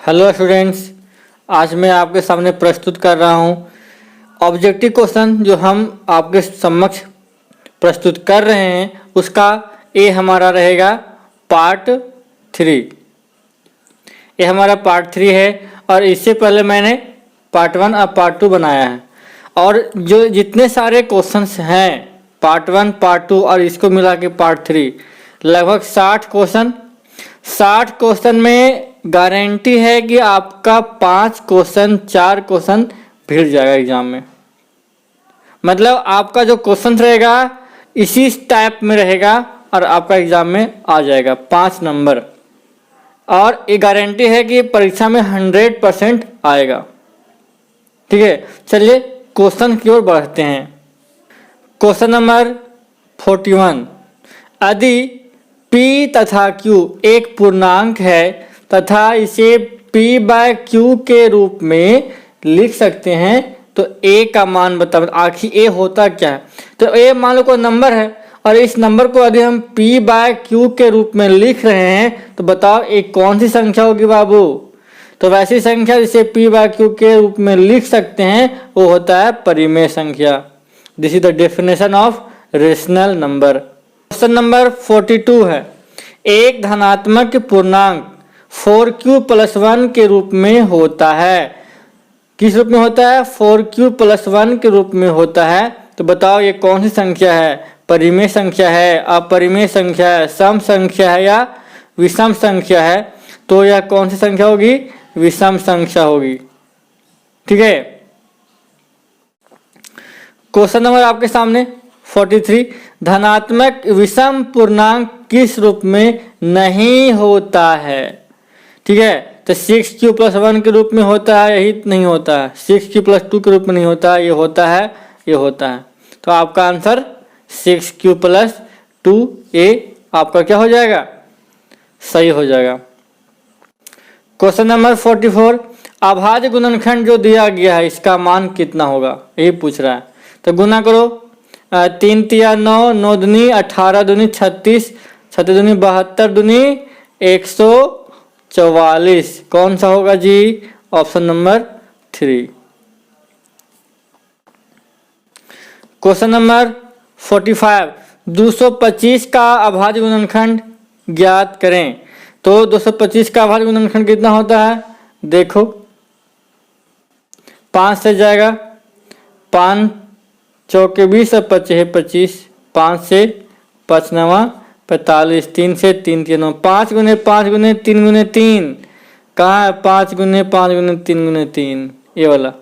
Hello students, आज मैं आपके सामने प्रस्तुत कर रहा हूँ ऑब्जेक्टिव क्वेश्चन जो हम आपके समक्ष प्रस्तुत कर रहे हैं। उसका ये हमारा रहेगा पार्ट 3। ये हमारा पार्ट 3 है और इससे पहले मैंने पार्ट 1 और पार्ट 2 बनाया है। और जो जितने सारे क्वेश्चंस हैं पार्ट 1, पार्ट 2 और इसको मिला के पार्ट 3, लगभग 60 क्वेश्चन में गारंटी है कि आपका 5 क्वेश्चन 4 क्वेश्चन भिड़ जाएगा एग्जाम में। मतलब आपका जो क्वेश्चन रहेगा इसी टाइप में रहेगा और आपका एग्जाम में आ जाएगा 5 नंबर। और ये गारंटी है कि परीक्षा में 100% आएगा। ठीक है, चलिए क्वेश्चन की ओर बढ़ते हैं। क्वेश्चन नंबर 41, यदि P तथा Q एक पूर्णांक है तथा इसे P बाय Q के रूप में लिख सकते हैं तो A का मान बताओ। आखिर A होता क्या है? तो A मान लो कोई नंबर है और इस नंबर को यदि हम P बाय Q के रूप में लिख रहे हैं तो बताओ A कौन सी संख्या होगी बाबू? तो वैसी संख्या जिसे P बाय Q के रूप में लिख सकते हैं वो होता है परिमेय संख्या। This is the definition of rational number. Question number 42 है, एक धनात्मक पूर्णांक 4q + 1 के रूप में होता है। किस रूप में होता है? 4q + 1 के रूप में होता है। तो बताओ ये कौन सी संख्या है? परिमेय संख्या है, अपरिमेय संख्या है, सम संख्या है या विषम संख्या है? तो यह कौन सी संख्या होगी? विषम संख्या होगी। ठीक है। क्वेश्चन नंबर आपके सामने 43, धनात्मक विषम पूर्णांक किस रूप में नहीं होता है? ठीक है, तो 6q + 1 के रूप में होता है, यही नहीं होता है। 6q + 2 के रूप में नहीं होता है, ये होता है, ये होता है। तो आपका आंसर 6q + 2a आपका क्या हो जाएगा? सही हो जाएगा। क्वेश्चन नंबर 44, अभाज्य गुणनखंड जो दिया गया है इसका मान कितना होगा? यही पूछ रहा है। तो गुना करो, 3 × 9, 9 दूनी 18, दूनी 36, 36 दूनी 72, दूनी 144। कौन सा होगा जी? Option number 3। क्वेश्चन नंबर 45, 225 का अभाज्य गुणनखंड ज्ञात करें। तो 225 का अभाज्य गुणनखंड कितना होता है? देखो 5 से जाएगा, 5 चौके 20 और 25 25, 5 से 5 9 45, 3 से 3 3 9, 5 × 5 × 3 × 3 कहाँ है? 5 × 5 × 3 × 3 ये वाला।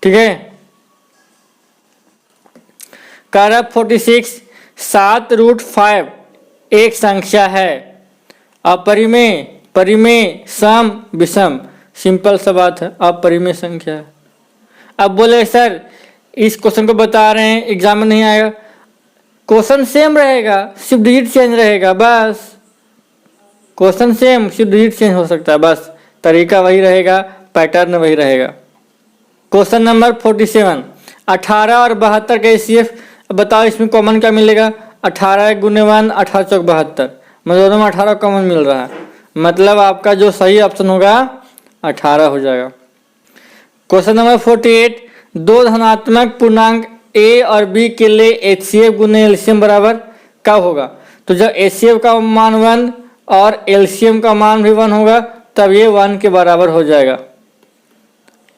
ठीक है। कारक 46, 7√5 एक संख्या है, अपरिमेय, परिमेय, सम, विषम। सिंपल सा बात है, अपरिमेय संख्या है। अब बोले सर इस क्वेश्चन को बता रहे हैं, एग्जाम में नहीं आएगा। क्वेश्चन सेम रहेगा, सिर्फ डिजिट चेंज रहेगा बस। क्वेश्चन सेम, सिर्फ डिजिट चेंज हो सकता है बस। तरीका वही रहेगा, पैटर्न वही रहेगा। क्वेश्चन नंबर 47, 18 और 72 का HCF बताओ। इसमें कॉमन क्या मिलेगा? 18 × 1 18 × 72, मतलब दोनों में 18 कॉमन मिल रहा है। मतलब आपका जो सही ऑप्शन होगा 18 हो जाएगा। क्वेश्चन नंबर 48, दो धनात्मक पूर्णांक A और B के लिए HCF × LCM बराबर कब होगा? तो जब HCF का मान 1 और LCM का मान भी 1 होगा तब ये 1 के बराबर हो जाएगा।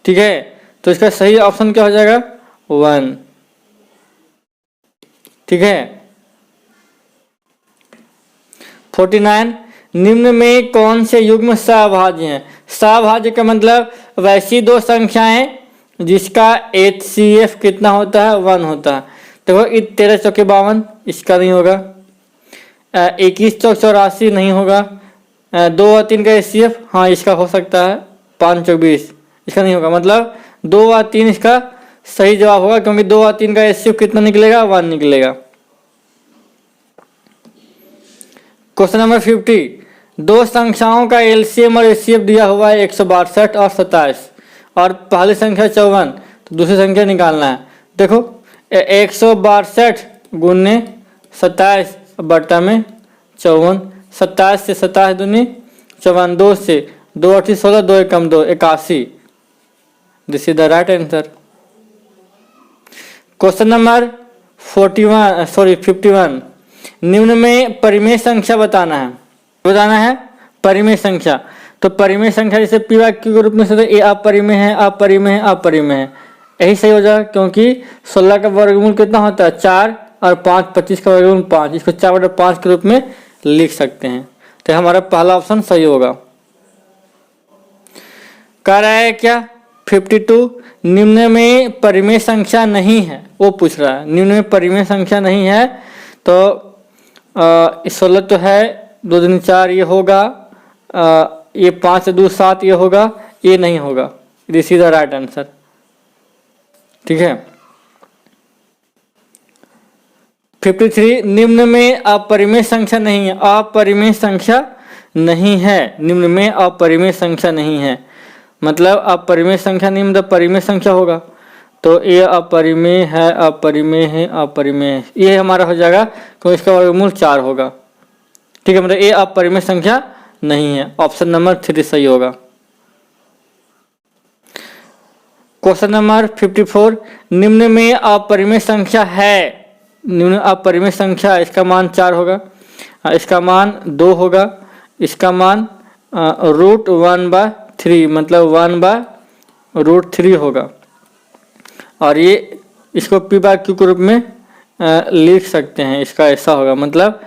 ठीक है, तो इसका सही ऑप्शन क्या हो जाएगा? 1। ठीक है। 49, निम्न में कौन से युग्म सहभाज्य हैं? सहभाज्य का मतलब वैसी दो संख्याएं जिसका HCF कितना होता है? 1 होता है। देखो 13 चौके 52 इसका नहीं होगा, 21 चौक 84 नहीं होगा, 2 और 3 का HCF हाँ इसका हो सकता है, 5 चौक 20 इसका नहीं होगा। मतलब 2 और 3 इसका सही जवाब होगा क्योंकि 2 और 3 का HCF कितना निकलेगा? 1 निकलेगा। क्वेश्चन नंबर 50, दो संख्याओं का LCM और HCF दिया हुआ है 162 और 27 और पहली संख्या 54, तो दूसरी संख्या निकालना है। देखो 162 × 27 बटा में 54, 27 से 27 दूनी 54, 2 से 2 8 16, 2 एकम 2, 81। This is the right answer. Question number 51 निम्न में परिमेय संख्या बताना है परिमेय संख्या। तो परिमेय संख्या जैसे पी वाई क्यू के रूप में ये अपरिमेय है, अपरिमेय है, अपरिमेय है, यही सही हो जाएगा क्योंकि 16 का वर्गमूल कितना होता है 4 और 5 25 का वर्गमूल 5, इसको 4/5 के रूप में लिख सकते हैं। तो हमारा पहला ऑप्शन सही होगा। कह रहा है क्या 52 निम्न में परिमेय संख्या नहीं है, वो पूछ रहा है निम्न में परिमेय संख्या नहीं है। तो 16 तो है, 2 दूनी 4 ये होगा, ये 5 2 7 ये होगा, ये नहीं होगा। This is the right answer. ठीक है। 53 निम्न में अपरिमेय संख्या नहीं है, अपरिमेय संख्या नहीं है, निम्न में अपरिमेय संख्या नहीं है, मतलब अपरिमेय संख्या निम्न परिमेय संख्या होगा। तो ये अपरिमेय है, अपरिमेय है, अपरिमेय है, ये हमारा हो जाएगा क्योंकि इसका वर्गमूल 4 होगा। ठीक है, मतलब ये अपरिमेय संख्या नहीं है, ऑप्शन नंबर 3 सही होगा। क्वेश्चन नंबर 54 निम्न में अपरिमेय संख्या है, निम्न अपरिमेय संख्या, इसका मान 4 होगा, इसका मान 2 होगा, इसका मान √1/3 मतलब 1/√3 होगा, और ये इसको पी बाय क्यू के रूप में लिख सकते हैं, इसका ऐसा होगा, मतलब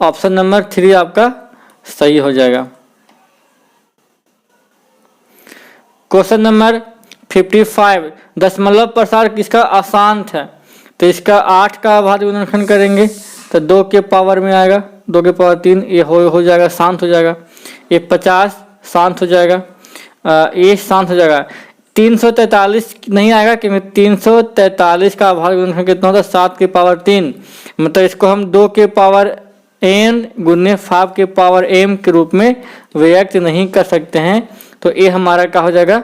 ऑप्शन नंबर 3 आपका सही हो जाएगा। क्वेश्चन नंबर 55 दशमलव प्रसार किसका अशांत है। तो इसका 8 का आभाज्य गुणनखंड करेंगे तो 2 के पावर में आएगा, 2 के पावर 3, ये हो जाएगा, शांत हो जाएगा। ये 50 शांत हो जाएगा, ये शांत हो जाएगा। 343 नहीं आएगा क्योंकि 343 का आभाज्य गुणनखंड कितना होता है 7 के पावर 3, मतलब इसको हम 2 के पावर n गुने 5 के पावर m के रूप में व्यक्त नहीं कर सकते हैं। तो ये हमारा क्या हो जाएगा,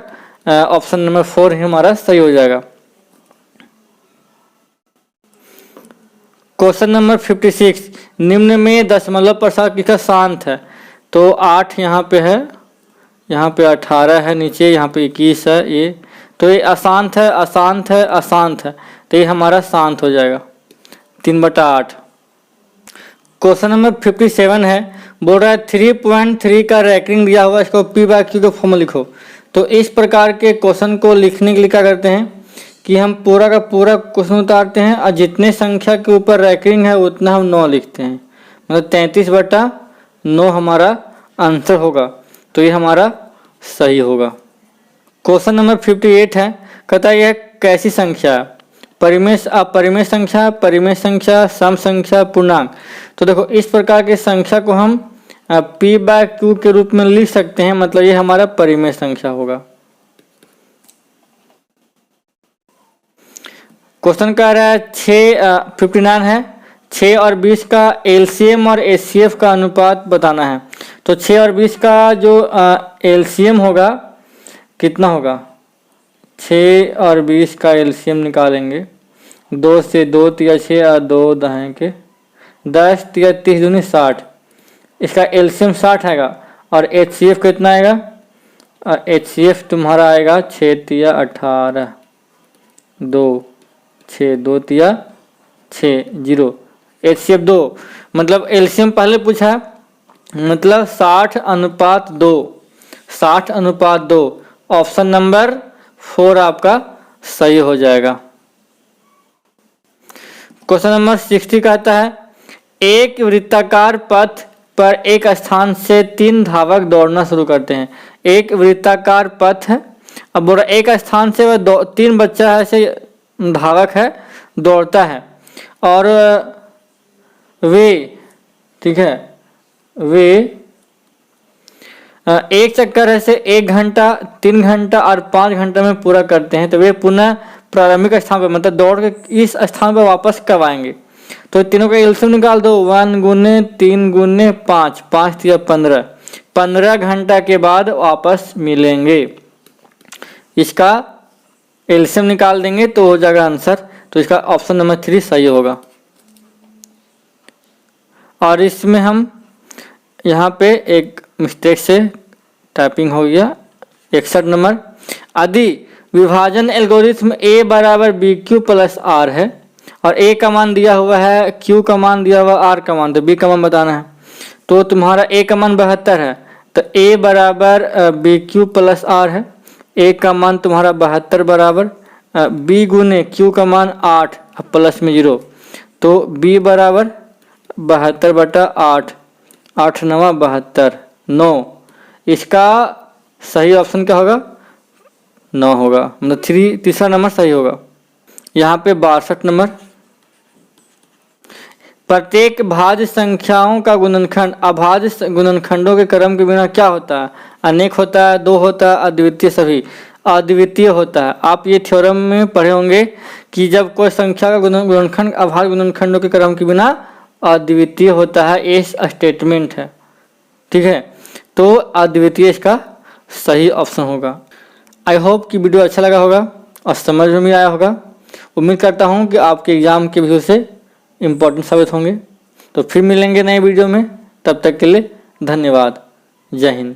ऑप्शन नंबर 4 ही हमारा सही हो जाएगा। क्वेश्चन नंबर 56 निम्न में दशमलव प्रसार किसका शांत है। तो 8 यहाँ पे है, यहाँ पे 18 है, नीचे यहाँ पे 21 है, ये तो ये अशांत है, अशांत है, अशांत है, तो ये हमारा शांत हो जाएगा 3/8। क्वेश्चन नंबर 57 है, बोल रहा है 3.3 का रैंकिंग दिया हुआ, इसको पी बाय क्यू का फॉर्मूला लिखो। तो इस प्रकार के क्वेश्चन को लिखने के लिए क्या करते हैं कि हम पूरा का पूरा क्वेश्चन उतारते हैं और जितने संख्या के ऊपर रैंकिंग है उतना हम 9 लिखते हैं, मतलब 33/9 हमारा आंसर होगा। तो ये हमारा सही होगा। क्वेश्चन नंबर 58 है, कहता है यह कैसी संख्या है, परिमेय अपरिमेय संख्या, परिमेय संख्या, सम संख्या, पूर्णांक। तो देखो इस प्रकार की संख्या को हम पी बाय क्यू के रूप में लिख सकते हैं, मतलब ये हमारा परिमेय संख्या होगा। क्वेश्चन कह रहा है 59 है, 6 और 20 का एलसीएम और एचसीएफ का अनुपात बताना है। तो 6 और 20 का जो एलसीएम होगा कितना होगा, 6 और 20 का एलसीएम निकालेंगे, 2 से 2 तिया 6 और 2 दहें के 10 तिया 30 दूनी 60, इसका एलसीएम 60 आएगा। और एचसीएफ कितना आएगा, एचसीएफ तुम्हारा आएगा 6 तिया 18, 2 6 2 तिया 6 0, एचसीएफ 2, मतलब एलसीएम पहले पूछा, मतलब 60:2, 60:2, ऑप्शन नंबर 4 आपका सही हो जाएगा। क्वेश्चन नंबर 60 कहता है एक वृत्ताकार पथ पर एक स्थान से 3 धावक दौड़ना शुरू करते हैं। एक वृत्ताकार पथ है, अब बोला एक स्थान से वह 3 बच्चा है से धावक है दौड़ता है, और वे, ठीक है, वे एक चक्कर ऐसे 1 घंटा, 3 घंटा और 5 घंटा में पूरा करते हैं। तो वे पुनः प्रारंभिक स्थान पर, मतलब दौड़ के इस स्थान पर वापस कब आएंगे। तो तीनों का एलसीएम निकाल दो, 1 गुने 3 गुने 5, 5 तिया 15, 15 घंटा के बाद वापस मिलेंगे। इसका एलसीएम निकाल देंगे तो हो जाएगा आंसर। तो इसका ऑप्शन नंबर 3 सही होगा। और इसमें हम यहाँ पे एक मिस्टेक से टाइपिंग हो गया। 61 नंबर, यदि विभाजन एल्गोरिथ्म a बराबर बी क्यू प्लस आर है और a का मान दिया हुआ है, q का मान दिया हुआ, r का मान, तो b का मान बताना है। तो तुम्हारा a का मान 72 है, तो a बराबर बी क्यू प्लस आर है। a का मान तुम्हारा 72 बराबर b गुने q का मान 8 प्लस में 0, तो b बराबर 72/8, 8 9 72, 9। इसका सही ऑप्शन क्या होगा? 9 होगा, मतलब तीसरा नंबर सही होगा। यहाँ पे 62 नंबर, प्रत्येक भाज्य संख्याओं का गुणनखंड अभाज्य गुणनखंडों के क्रम के बिना क्या होता है? अनेक होता है, दो होता है, अद्वितीय, सभी अद्वितीय होता है। आप ये थ्योरम में पढ़े होंगे कि जब कोई संख्या का गुणनखंड अभाज्य गुणनखंडों के क्रम के बिना अद्वितीय होता है, ये स्टेटमेंट है। ठीक है, तो अद्वितीय इसका सही ऑप्शन होगा। आई होप कि वीडियो अच्छा लगा होगा और समझ में भी आया होगा। उम्मीद करता हूँ कि आपके एग्जाम के व्यू से इम्पोर्टेंट साबित होंगे। तो फिर मिलेंगे नए वीडियो में, तब तक के लिए धन्यवाद। जय हिंद।